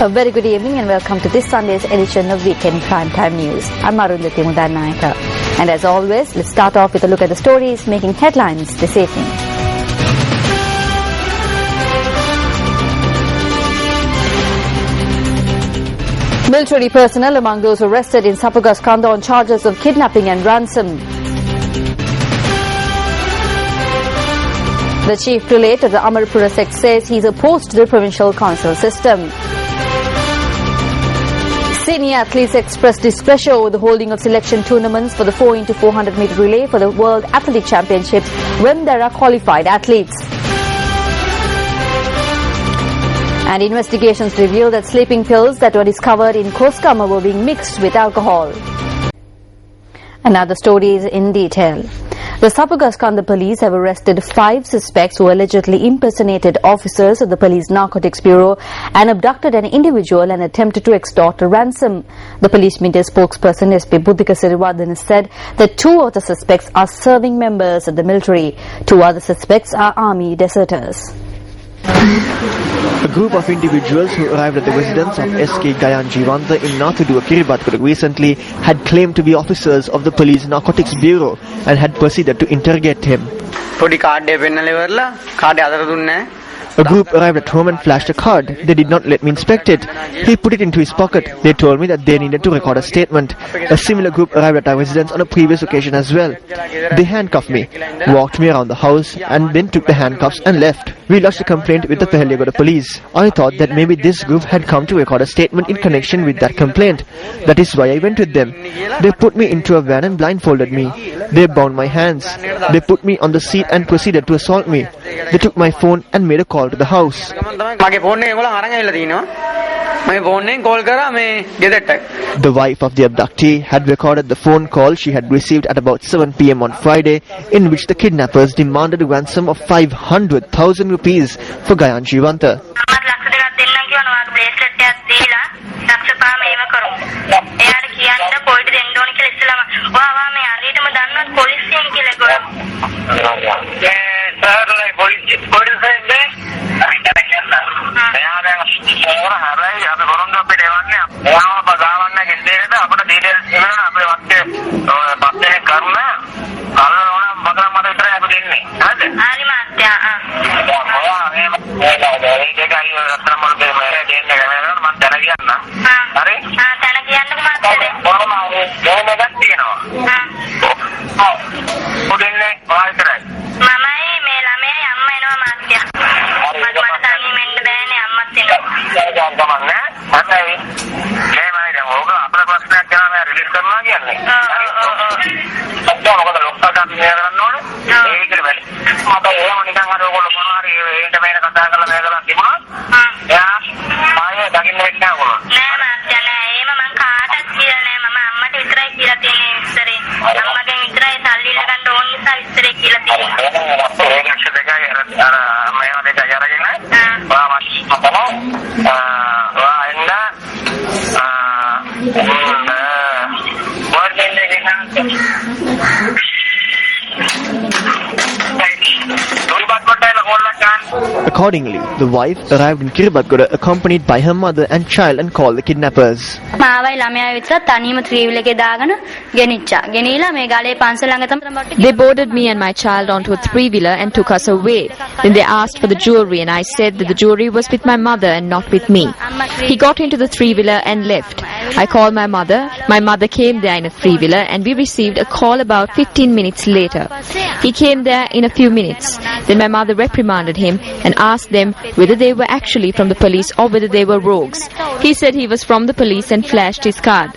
A very good evening and welcome to this Sunday's edition of Weekend Primetime News. I'm Arundhati Mudanayaka. And as always, let's start off with a look at the stories making headlines this evening. Military personnel among those arrested in Sapagaskanda on charges of kidnapping and ransom. The chief prelate of the Amarpura sect says he is opposed to the provincial council system. Senior athletes expressed displeasure over the holding of selection tournaments for the 4x400 meter relay for the World Athletic Championships when there are qualified athletes. And investigations reveal that sleeping pills that were discovered in Koskama were being mixed with alcohol. And now the stories in detail. The Sapagaskanda police have arrested 5 suspects who allegedly impersonated officers of the Police Narcotics Bureau and abducted an individual and attempted to extort a ransom. The police media spokesperson SP Buddhika Siriwardana said that 2 of the suspects are serving members of the military. 2 other suspects are army deserters. A group of individuals who arrived at the residence of SK Gayanjivanta in Nathuduwa, Kiribati recently had claimed to be officers of the Police Narcotics Bureau and had proceeded to interrogate him. A group arrived at home and flashed a card. They did not let me inspect it. He put it into his pocket. They told me that they needed to record a statement. A similar group arrived at our residence on a previous occasion as well. They handcuffed me, walked me around the house and then took the handcuffs and left. We lodged a complaint with the Pradeshiya police. I thought that maybe this group had come to record a statement in connection with that complaint. That is why I went with them. They put me into a van and blindfolded me. They bound my hands. They put me on the seat and proceeded to assault me. They took my phone and made a call to the house. The wife of the abductee had recorded the phone call she had received at about 7 p.m. on Friday, in which the kidnappers demanded a ransom of 500,000 rupees for Gayanjivanta. Accordingly, the wife arrived in Kiribati accompanied by her mother and child and called the kidnappers. They boarded me and my child onto a 3-wheeler and took us away. Then they asked for the jewelry and I said that the jewelry was with my mother and not with me. He got into the 3-wheeler and left. I called my mother. My mother came there in a 3-wheeler and we received a call about 15 minutes later. He came there in a few minutes. Then my mother reprimanded him and asked them whether they were actually from the police or whether they were rogues. He said he was from the police and flashed his card.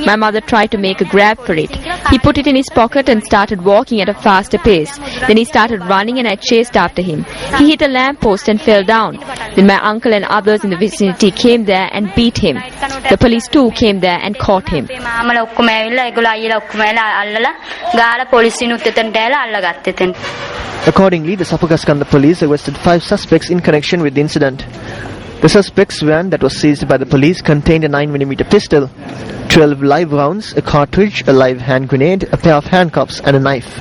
My mother tried to make a grab for it. He put it in his pocket and started walking at a faster pace. Then he started running and I chased after him. He hit a lamppost and fell down. Then my uncle and others in the vicinity came there and beat him. The police too came there and caught him. Accordingly, the Sapagaskanda police arrested 5 suspects in connection with the incident. The suspect's van that was seized by the police contained a 9mm pistol, 12 live rounds, a cartridge, a live hand grenade, a pair of handcuffs and a knife.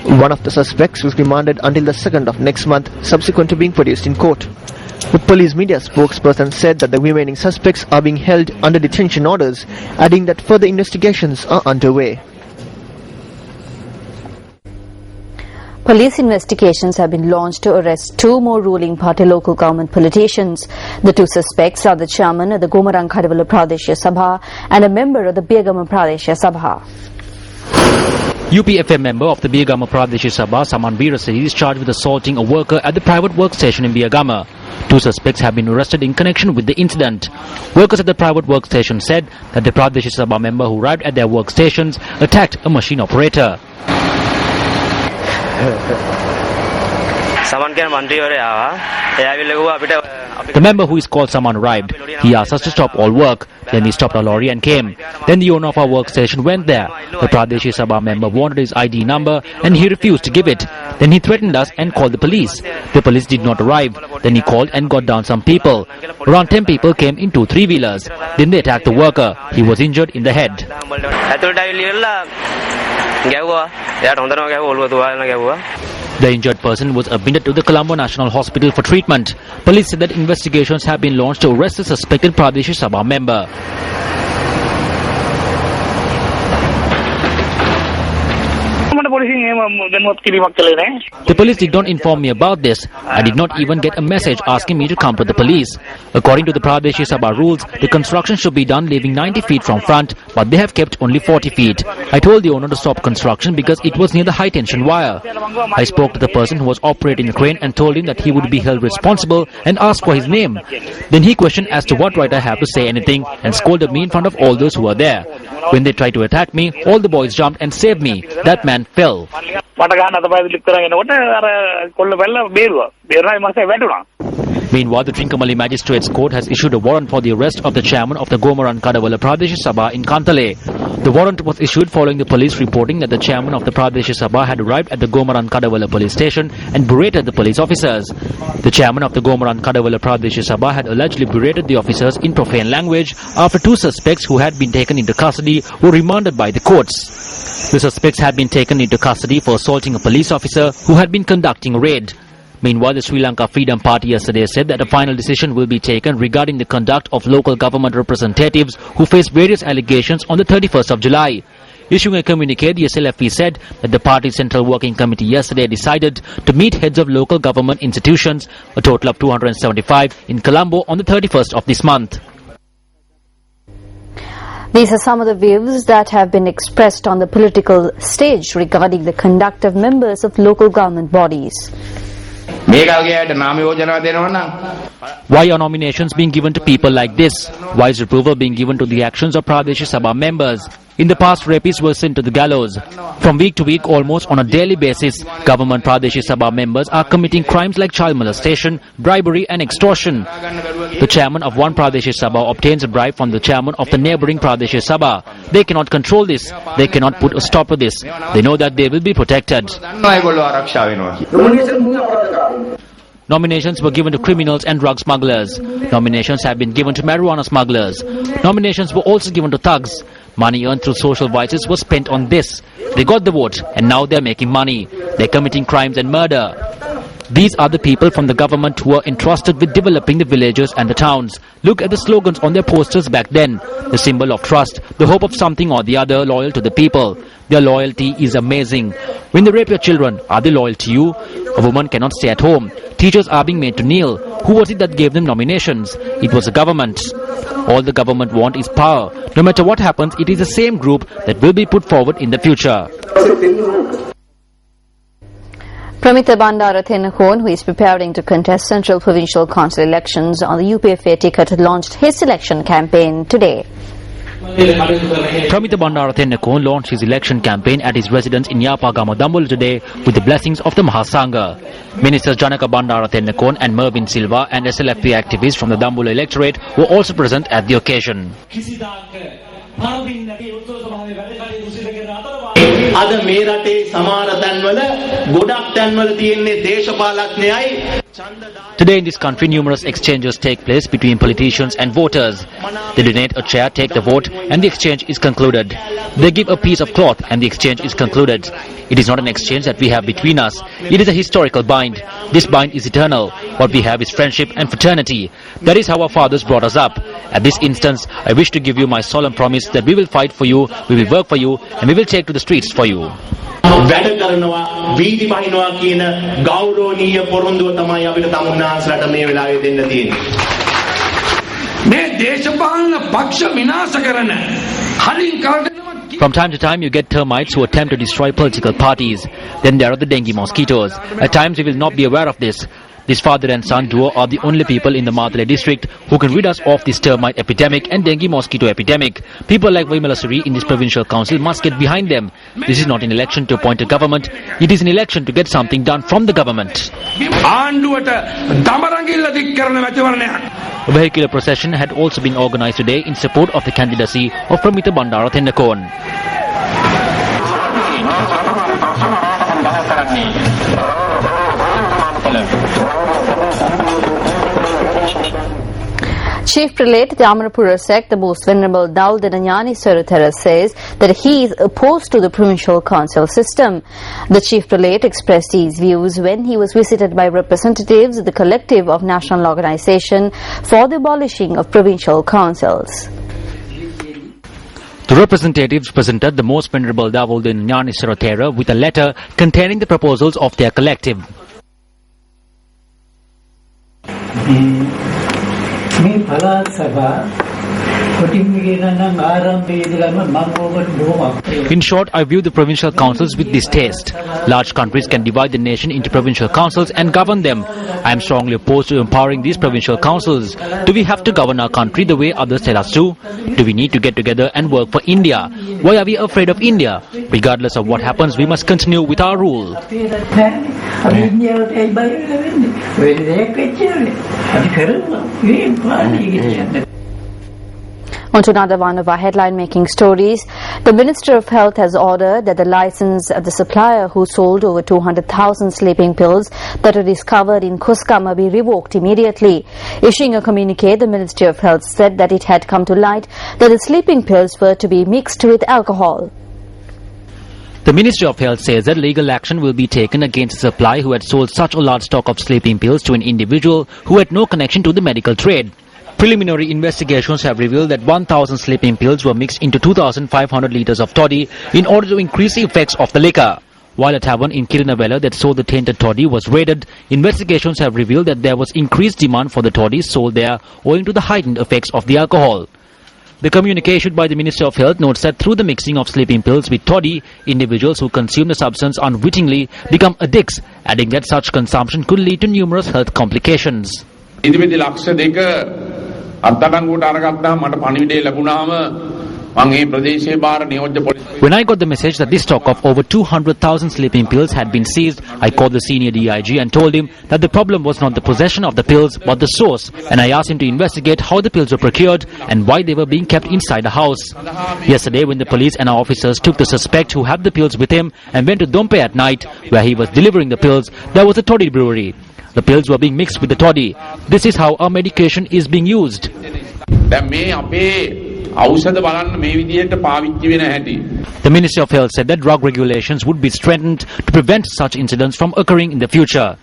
One of the suspects was remanded until the 2nd of next month, subsequent to being produced in court. The police media spokesperson said that the remaining suspects are being held under detention orders, adding that further investigations are underway. Police investigations have been launched to arrest 2 more ruling party local government politicians. The 2 suspects are the chairman of the Gomarang Kadavala Pradeshiya Sabha and a member of the Biyagama Pradeshiya Sabha. UPFM member of the Biyagama Pradeshiya Sabha, Saman Veerasiri, is charged with assaulting a worker at the private workstation in Biyagama. 2 suspects have been arrested in connection with the incident. Workers at the private workstation said that the Pradeshiya Sabha member who arrived at their workstations attacked a machine operator. The member, who is called Saman, arrived. He asked us to stop all work. Then we stopped our lorry and came. Then the owner of our workstation went there. The Pradeshiya Sabha member wanted his ID number and he refused to give it. Then he threatened us and called the police. The police did not arrive. Then he called and got down some people. Around 10 people came in 2 3-wheelers. Then they attacked the worker. He was injured in the head. The injured person was admitted to the Colombo National Hospital for treatment. Police said that investigations have been launched to arrest the suspected Pradeshiya Sabha member. The police did not inform me about this. I did not even get a message asking me to come to the police. According to the Pradeshiya Sabha rules, the construction should be done leaving 90 feet from front, but they have kept only 40 feet. I told the owner to stop construction because it was near the high tension wire. I spoke to the person who was operating the crane and told him that he would be held responsible and asked for his name. Then he questioned as to what right I have to say anything and scolded me in front of all those who were there. When they tried to attack me, all the boys jumped and saved me. That man fell. Meanwhile, the Trincomalee Magistrates Court has issued a warrant for the arrest of the chairman of the Gomarang Kadavala Pradeshiya Sabha in Kantale. The warrant was issued following the police reporting that the chairman of the Pradeshiya Sabha had arrived at the Gomarang Kadavala police station and berated the police officers. The chairman of the Gomarang Kadavala Pradeshiya Sabha had allegedly berated the officers in profane language after 2 suspects who had been taken into custody were remanded by the courts. The suspects had been taken into custody for assaulting a police officer who had been conducting a raid. Meanwhile, the Sri Lanka Freedom Party yesterday said that a final decision will be taken regarding the conduct of local government representatives who face various allegations on the 31st of July. Issuing a communique, the SLFP said that the party's Central Working Committee yesterday decided to meet heads of local government institutions, a total of 275, in Colombo on the 31st of this month. These are some of the views that have been expressed on the political stage regarding the conduct of members of local government bodies. Why are nominations being given to people like this? Why is approval being given to the actions of Pradeshiya Sabha members? In the past, rapists were sent to the gallows. From week to week, almost on a daily basis, government Pradeshiya Sabha members are committing crimes like child molestation, bribery and extortion. The chairman of one Pradeshiya Sabha obtains a bribe from the chairman of the neighbouring Pradeshiya Sabha. They cannot control this. They cannot put a stop to this. They know that they will be protected. Nominations were given to criminals and drug smugglers. Nominations have been given to marijuana smugglers. Nominations were also given to thugs. Money earned through social vices was spent on this. They got the vote and now they are making money. They are committing crimes and murder. These are the people from the government who are entrusted with developing the villages and the towns. Look at the slogans on their posters back then. The symbol of trust, the hope of something or the other, loyal to the people. Their loyalty is amazing. When they rape your children, are they loyal to you? A woman cannot stay at home. Teachers are being made to kneel. Who was it that gave them nominations? It was the government. All the government want is power. No matter what happens, it is the same group that will be put forward in the future. Pramita Bandarathenakon, who is preparing to contest Central Provincial Council elections on the UPFA ticket, launched his election campaign today. Pramita Bandarathenakon launched his election campaign at his residence in Yapagama, Dambula today with the blessings of the Mahasangha. Ministers Janaka Bandarathenakon and Mervyn Silva and SLFP activists from the Dambula electorate were also present at the occasion. අද මේ රටේ සමහර තැන්වල ගොඩක් තැන්වල තියෙන්නේ දේශපාලඥයයි Today in this country, numerous exchanges take place between politicians and voters. They donate a chair, take the vote, and the exchange is concluded. They give a piece of cloth and the exchange is concluded. It is not an exchange that we have between us. It is a historical bind. This bind is eternal. What we have is friendship and fraternity. That is how our fathers brought us up. At this instance, I wish to give you my solemn promise that we will fight for you, we will work for you, and we will take to the streets for you. වැඩ කරනවා වීදි බහිනවා කියන ගෞරවනීය පොරොන්දුව තමයි අපිට තමුන්නාන්සලට මේ වෙලාවේ දෙන්න තියෙන්නේ. මේ දේශපාලන පක්ෂ විනාශ කරන හලින් කරනවා. From time to time, you get termites who attempt to destroy political parties. Then there are the dengue mosquitoes. At times, we will not be aware of this. This father and son duo are the only people in the Matale district who can rid us of this termite epidemic and dengue mosquito epidemic. People like Vimala Suri in this provincial council must get behind them. This is not an election to appoint a government. It is an election to get something done from the government. A vehicular procession had also been organized today in support of the candidacy of Pramita Bandara Thendakon. Chief Prelate of the Amarapura sect, the Most Venerable Dal Dananyani Saruthara, says that he is opposed to the Provincial Council system. The Chief Prelate expressed his views when he was visited by representatives of the Collective of National Organization for the Abolishing of Provincial Councils. The representatives presented the Most Venerable Dal Dananyani Saruthara with a letter containing the proposals of their collective. In short, I view the provincial councils with distaste. Large countries can divide the nation into provincial councils and govern them. I am strongly opposed to empowering these provincial councils. Do we have to govern our country the way others tell us to? Do we need to get together and work for India? Why are we afraid of India? Regardless of what happens, we must continue with our rule. On to another one of our headline-making stories. The Minister of Health has ordered that the license of the supplier who sold over 200,000 sleeping pills that were discovered in Koskama be revoked immediately. Issuing a communique, the Ministry of Health said that it had come to light that the sleeping pills were to be mixed with alcohol. The Ministry of Health says that legal action will be taken against a supplier who had sold such a large stock of sleeping pills to an individual who had no connection to the medical trade. Preliminary investigations have revealed that 1,000 sleeping pills were mixed into 2,500 litres of toddy in order to increase the effects of the liquor. While a tavern in Kirinavela that sold the tainted toddy was raided, investigations have revealed that there was increased demand for the toddy sold there owing to the heightened effects of the alcohol. The communique issued by the Ministry of Health notes that through the mixing of sleeping pills with toddy, individuals who consume the substance unwittingly become addicts, adding that such consumption could lead to numerous health complications. When I got the message that this stock of over 200,000 sleeping pills had been seized, I called the senior DIG and told him that the problem was not the possession of the pills but the source, and I asked him to investigate how the pills were procured and why they were being kept inside the house. Yesterday, when the police and our officers took the suspect who had the pills with him and went to Dompe at night, where he was delivering the pills, there was a toddy brewery. The pills were being mixed with the toddy. This is how our medication is being used. The Ministry of Health said that drug regulations would be strengthened to prevent such incidents from occurring in the future.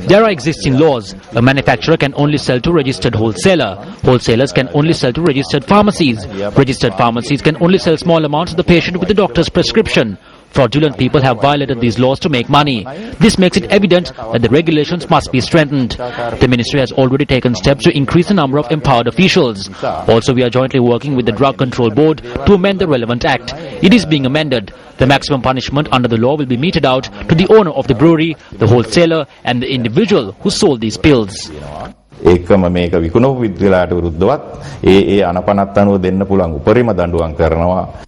There are existing laws. A manufacturer can only sell to registered wholesaler. Wholesalers can only sell to registered pharmacies. Registered pharmacies can only sell small amounts to the patient with the doctor's prescription. Fraudulent people have violated these laws to make money. This makes it evident that the regulations must be strengthened. The ministry has already taken steps to increase the number of empowered officials. Also, we are jointly working with the Drug Control Board to amend the relevant act. It is being amended. The maximum punishment under the law will be meted out to the owner of the brewery, the wholesaler and the individual who sold these pills. ඒකම මේක විකුණපු විද්‍යාලයට විරුද්ධවත් ඒ අනපනත් අනුව දෙන්න පුළුවන් උපරිම දඬුවම් කරනවා